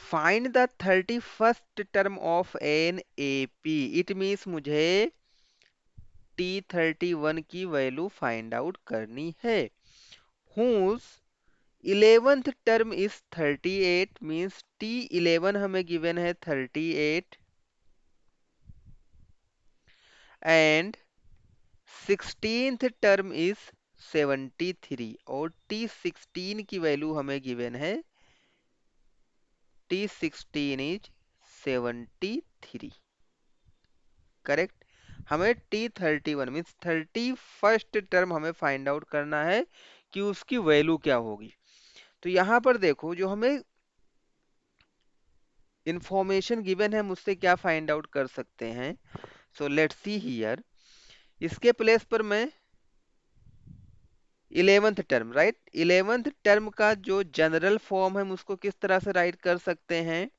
Find the 31st term of an AP, it means मुझे T31 की value find out करनी है। Whose 11th term is 38, means T11 हमें given है 38 and 16th term is 73 और T16 की value हमें गिवन है T16 इज 73। करेक्ट। हमें T31 मीन्स 31st टर्म हमें फाइंड आउट करना है कि उसकी वैल्यू क्या होगी। तो यहां पर देखो जो हमें इंफॉर्मेशन गिवन है मुझसे क्या फाइंड आउट कर सकते हैं। सो लेट्स सी हियर, इसके प्लेस पर मैं 11th term, right, 11th term का जो जनरल फॉर्म है हम उसको किस तरह से राइट कर सकते हैं।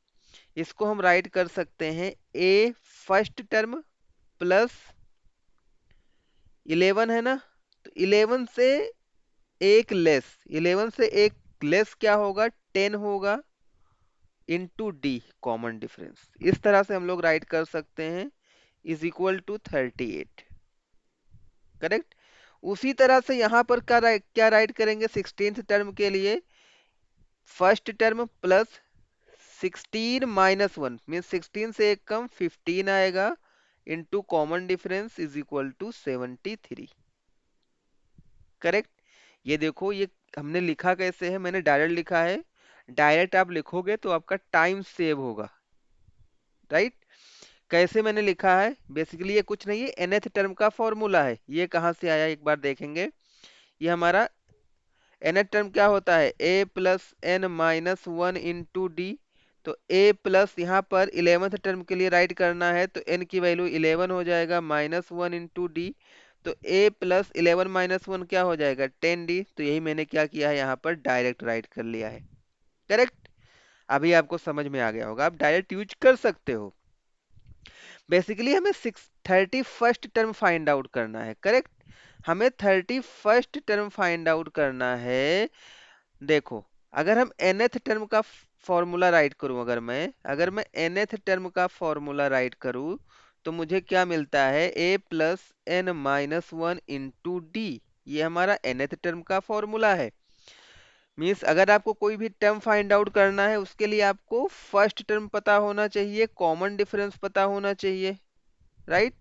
इसको हम राइट कर सकते हैं ए फर्स्ट टर्म प्लस 11 है ना, तो 11 से एक लेस, 11 से एक लेस क्या होगा 10 होगा इंटू डी कॉमन डिफरेंस, इस तरह से हम लोग राइट कर सकते हैं इज इक्वल टू 38। करेक्ट। उसी तरह से यहां पर क्या राइट करेंगे 16th टर्म के लिए, first term plus 16 minus 1 mean 16 से एक कम 15 आएगा into common difference is equal to 73। Correct. ये देखो ये हमने लिखा कैसे है, मैंने डायरेक्ट लिखा है, डायरेक्ट आप लिखोगे तो आपका टाइम सेव होगा, राइट। कैसे मैंने लिखा है, बेसिकली ये कुछ नहीं है, nth टर्म का फॉर्मूला है। ये कहाँ से आया एक बार देखेंगे। ये हमारा nth टर्म क्या होता है a plus n minus one into d. तो a प्लस यहाँ पर 11th टर्म के लिए राइट करना है तो n की वैल्यू 11 हो जाएगा माइनस वन इंटू डी। तो a प्लस 11 माइनस वन क्या हो जाएगा 10d। तो यही मैंने क्या किया है यहाँ पर डायरेक्ट राइट कर लिया है। करेक्ट। अभी आपको समझ में आ गया होगा, आप डायरेक्ट यूज कर सकते हो। बेसिकली हमें 31st टर्म फाइंड आउट करना है। करेक्ट। हमें 31st टर्म फाइंड आउट करना है। देखो अगर हम nth टर्म का फॉर्मूला राइट करूं, अगर मैं nth टर्म का फॉर्मूला राइट करूं तो मुझे क्या मिलता है a plus n minus one into d. ये हमारा nth टर्म का फॉर्मूला है। मीन्स अगर आपको कोई भी टर्म फाइंड आउट करना है उसके लिए आपको फर्स्ट टर्म पता होना चाहिए, कॉमन डिफरेंस पता होना चाहिए, राइट,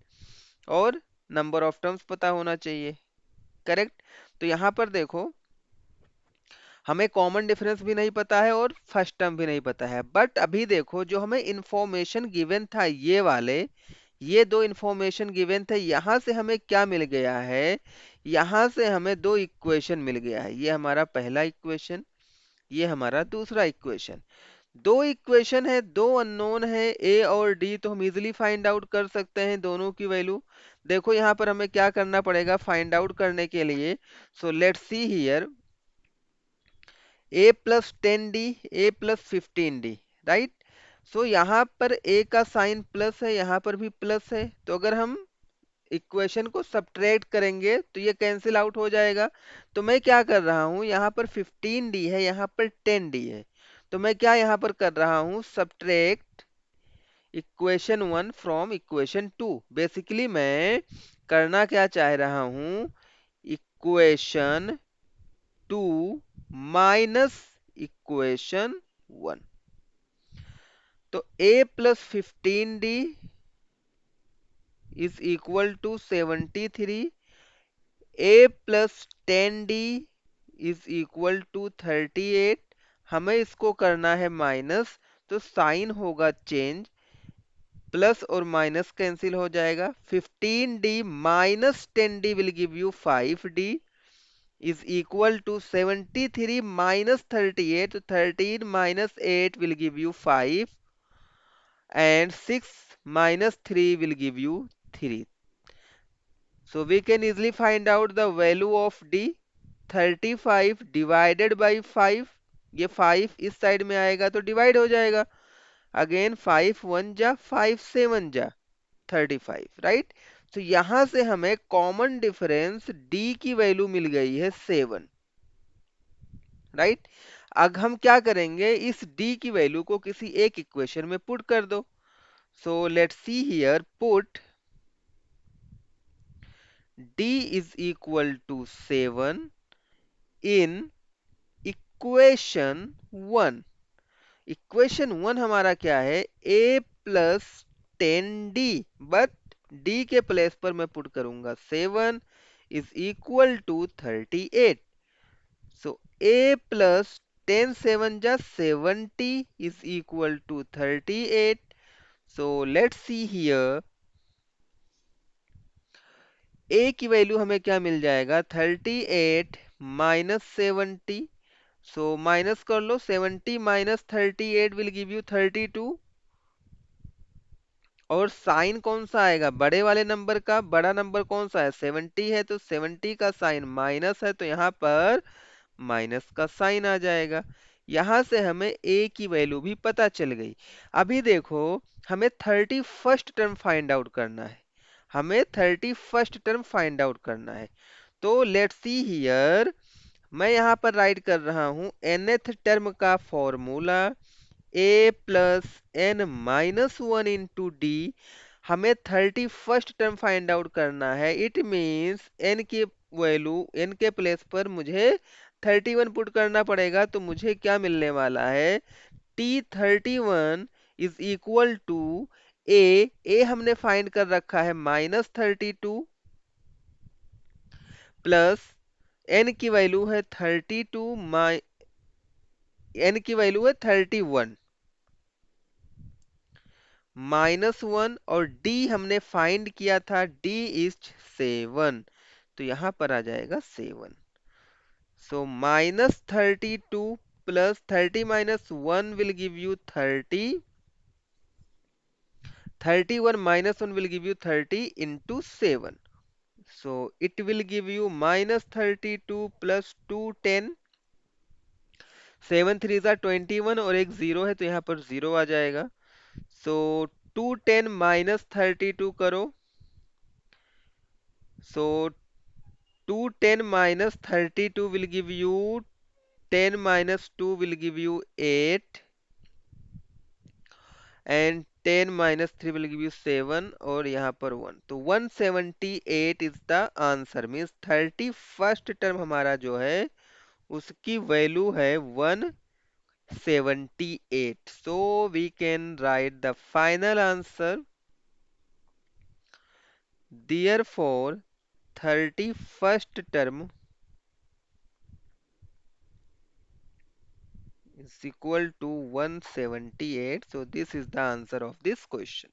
और नंबर ऑफ टर्म्स पता होना चाहिए। करेक्ट। तो यहां पर देखो हमें कॉमन डिफरेंस भी नहीं पता है और फर्स्ट टर्म भी नहीं पता है, बट अभी देखो जो हमें इंफॉर्मेशन गिवन था ये वाले, ये दो इंफॉर्मेशन गिवन थे, यहां से हमें क्या मिल गया है, यहां से हमें दो इक्वेशन मिल गया है। ये हमारा पहला इक्वेशन, ये हमारा दूसरा इक्वेशन। दो इक्वेशन है, दो अननोन है ए और डी, तो हम इजिली फाइंड आउट कर सकते हैं दोनों की वैल्यू। देखो यहाँ पर हमें क्या करना पड़ेगा फाइंड आउट करने के लिए। So let's see here, a plus 10d, a plus 15d, right. So यहाँ पर a का साइन प्लस है, यहाँ पर भी प्लस है, तो अगर हम इक्वेशन को सब्ट्रैक्ट करेंगे तो ये कैंसिल आउट हो जाएगा। तो मैं क्या कर रहा हूँ, यहाँ पर 15d है, यहाँ पर 10d है, तो मैं क्या यहाँ पर कर रहा हूँ subtract equation one from equation two. Basically मैं करना क्या चाह रहा हूँ, equation two minus equation one. तो a plus 15d is equal to 73, a plus 10d is equal to 38। हमें इसको करना है माइनस, तो साइन होगा चेंज, प्लस और माइनस कैंसिल हो जाएगा। 15d minus 10d will give you 5d is equal to 73 minus 38, so 13 minus 8 will give you 5 and 6 minus 3 will give you 3. So we can easily find out the value of D, 35 divided by 5, ये 5 इस side में आएगा तो divide हो जाएगा, again 5 1 जा 5 7 जा 35, right. तो यहां से हमें कॉमन डिफरेंस D की वैल्यू मिल गई है 7, राइट। अब हम क्या करेंगे, इस d की वैल्यू को किसी एक इक्वेशन में पुट कर दो। So let's see here, put d is equal to 7 in equation 1। Equation 1 हमारा क्या है, a plus 10d, but d के प्लेस पर मैं पुट करूंगा 7 is equal to 38। So a plus 10 7 जा 70 is equal to 38. So let's see here, a की value हमें क्या मिल जाएगा, 38 माइनस 70। सो माइनस कर लो, 70 माइनस 38 विल गिव यू 32। और साइन कौन सा आएगा, बड़े वाले नंबर का बड़ा नंबर कौन सा है, 70 है, तो 70 का साइन माइनस है, तो यहाँ पर माइनस का साइन आ जाएगा। यहां से हमें a की वैल्यू भी पता चल गई। अभी देखो, हमें 31st टर्म फाइंड आउट करना है। हमें 31st टर्म फाइंड आउट करना है। तो लेट्स सी हियर, मैं यहाँ पर राइट कर रहा हूँ nth टर्म का formula a plus n minus 1 into D. हमें 31st टर्म फाइंड आउट करना है। इट मीन्स n की वैल्यू, n के प्लेस पर मुझे 31 पुट करना पड़ेगा। तो मुझे क्या मिलने वाला है, t31 is equal to a हमने फाइंड कर रखा है -32, प्लस n की वैल्यू है 32, n की वैल्यू है 31 -1, और d हमने फाइंड किया था, d इज 7। तो यहां पर आ जाएगा 7। सो -32 plus 30 minus 1 will give you 30। 31 minus 1 will give you 30 into 7. So it will give you -32 plus 2 10। 7 3 are 21 और एक 0 है, तो यहाँ पर 0 आ जाएगा। सो 210 माइनस 32 करो। सो 210 minus 32 will give you 10 minus 2 will give you 8, and 10 minus 3 will give you 7, और यहाँ पर 1। तो 178 is the answer. Means 31st term हमारा जो है उसकी वैल्यू है 178। So we can write the final answer, therefore 31st term is equal to 178। So this is the answer of this question.